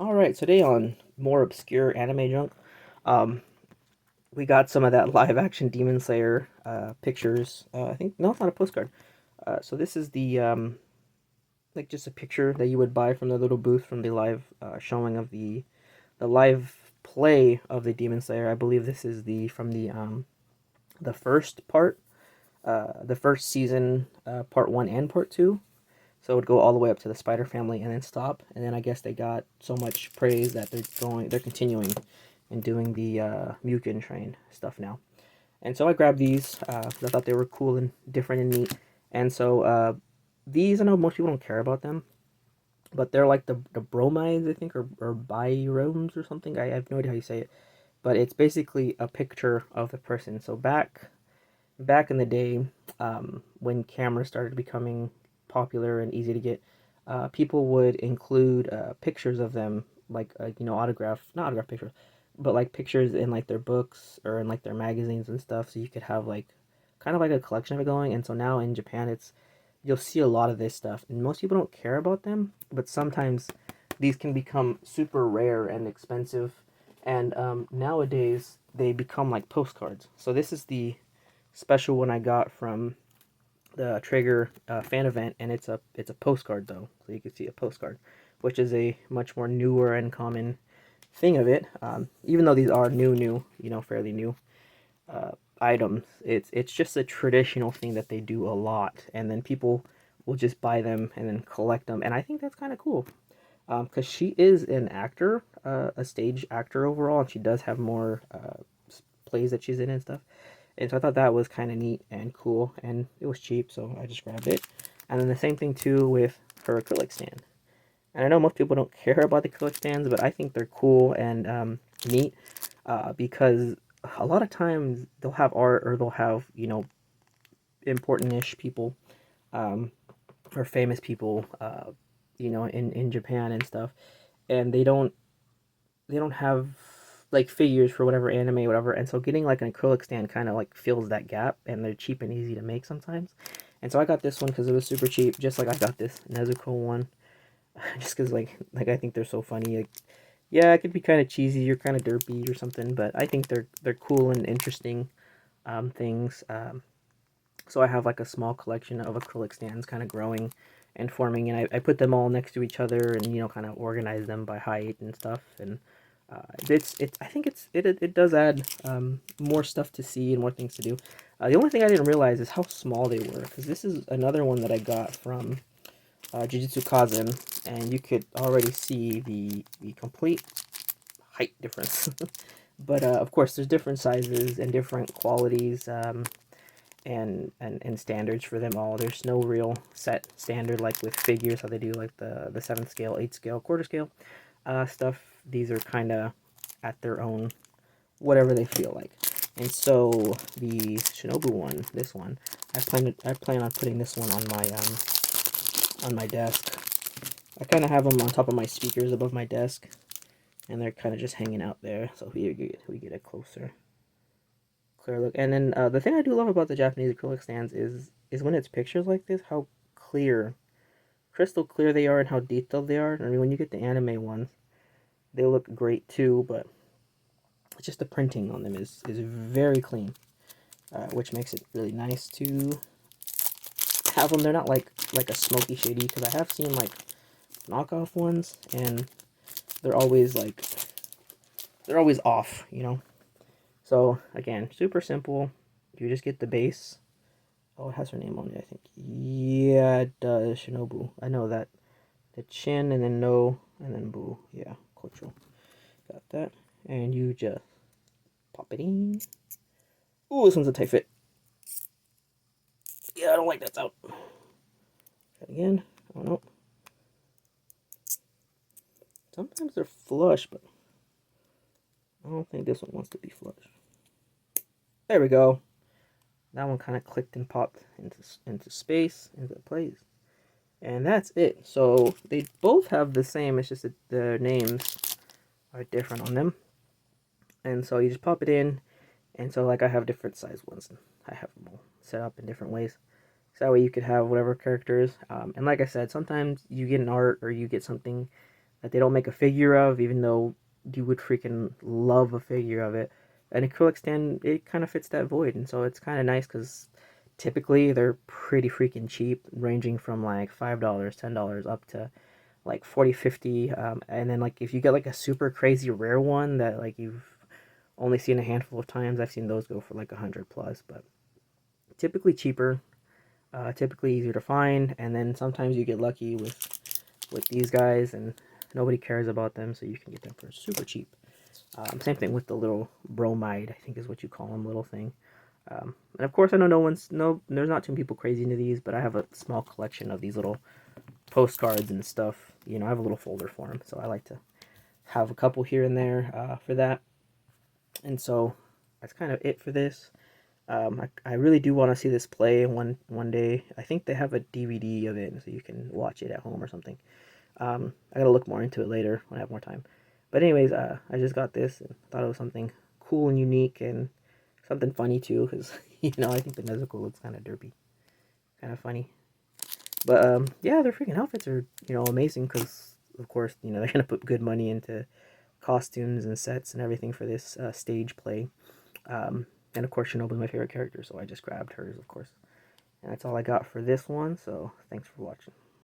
Alright, today on more obscure anime junk, um, we got some of that live action Demon Slayer pictures. I think, no, it's not a postcard. So this is like just a picture that you would buy from the little booth from the live showing of the live play of the Demon Slayer. I believe this is from the first part, the first season, part one and part two. So it would go all the way up to the Spider Family and then stop. And then I guess they got so much praise that they're continuing and doing the Mugen Train stuff now. And so I grabbed these because I thought they were cool and different and neat. And so these, I know most people don't care about them, but they're like the bromides, I think, or biromes or something. I have no idea how you say it. But it's basically a picture of the person. So back in the day, when cameras started becoming popular and easy to get, people would include pictures of them, like autograph, not autograph pictures, but like pictures in like their books or in like their magazines and stuff, so you could have like kind of like a collection of it going. And so now in Japan, you'll see a lot of this stuff, and most people don't care about them, but sometimes these can become super rare and expensive, and nowadays they become like postcards. So this is the special one I got from the Traeger fan event, and it's a postcard though, so you can see a postcard, which is a much more newer and common thing of it. Even though these are new, fairly new uh, items, it's just a traditional thing that they do a lot, and then people will just buy them and then collect them, and I think that's kind of cool. Because she is an actor, a stage actor overall, and she does have more plays that she's in and stuff. And so I thought that was kind of neat and cool, and it was cheap, so I just grabbed it. And then the same thing too with her acrylic stand. And I know most people don't care about the acrylic stands, but I think they're cool and neat because a lot of times they'll have art or they'll have important-ish people um, or famous people in Japan and stuff, and they don't have like figures for whatever anime, whatever. And so getting like an acrylic stand kind of like fills that gap, and they're cheap and easy to make sometimes. And so I got this one because it was super cheap, just like I got this Nezuko one, just because like I think they're so funny. Like, yeah, it could be kind of cheesy or kind of derpy or something, but I think they're cool and interesting things. So I have like a small collection of acrylic stands, kind of growing and forming, and I put them all next to each other, and kind of organize them by height and stuff. And it's I think it does add more stuff to see and more things to do. The only thing I didn't realize is how small they were, because this is another one that I got from Jujutsu Kaisen, and you could already see the complete height difference. But of course, there's different sizes and different qualities. And standards for them all. There's no real set standard like with figures, how they do like the 7th scale, 8th scale, quarter scale stuff. These are kind of at their own, whatever they feel like. And so the Shinobu one, this one, I plan on putting this one on my desk. I kind of have them on top of my speakers above my desk, and they're kind of just hanging out there. So we get a clear look. And then the thing I do love about the Japanese acrylic stands is when it's pictures like this, how clear, crystal clear they are, and how detailed they are. I mean, when you get the anime ones, they look great too, but it's just the printing on them is very clean, which makes it really nice to have them. They're not like a smoky shady, because I have seen like knockoff ones, and they're always they're always off. So again, super simple. You just get the base. Oh, it has her name on it, I think. Yeah, it does. Shinobu. I know that. The chin, and then no, and then boo. Yeah, Kocho. Got that. And you just pop it in. Ooh, this one's a tight fit. Yeah, I don't like that's out. Try it again. Oh no. Sometimes they're flush, but I don't think this one wants to be flush. There we go. That one kind of clicked and popped into space, into place. And that's it. So they both have the same, it's just that the names are different on them. And so you just pop it in, and so like I have different size ones, and I have them all set up in different ways. So that way you could have whatever characters. And like I said, sometimes you get an art or you get something that they don't make a figure of, even though you would freaking love a figure of it. An acrylic stand, it kind of fits that void, and so it's kind of nice because typically they're pretty freaking cheap, ranging from like $5, $10 up to like 40, 50. And then like if you get like a super crazy rare one that like you've only seen a handful of times, I've seen those go for like 100 plus, but typically cheaper, typically easier to find. And then sometimes you get lucky with these guys, and nobody cares about them, so you can get them for super cheap. Same thing with the little bromide, I think is what you call them, little thing. And of course, I know there's not too many people crazy into these, but I have a small collection of these little postcards and stuff. You know, I have a little folder for them, so I like to have a couple here and there for that. And so that's kind of it for this. I really do want to see this play one day. I think they have a DVD of it, so you can watch it at home or something. I gotta look more into it later when I have more time. But anyways, I just got this and thought it was something cool and unique and something funny too, because you know I think the Nezuko looks kind of derpy, kind of funny. But yeah, their freaking outfits are amazing because of course they're gonna put good money into costumes and sets and everything for this stage play. And of course Shinobu's my favorite character, so I just grabbed hers, of course. And that's all I got for this one. So thanks for watching.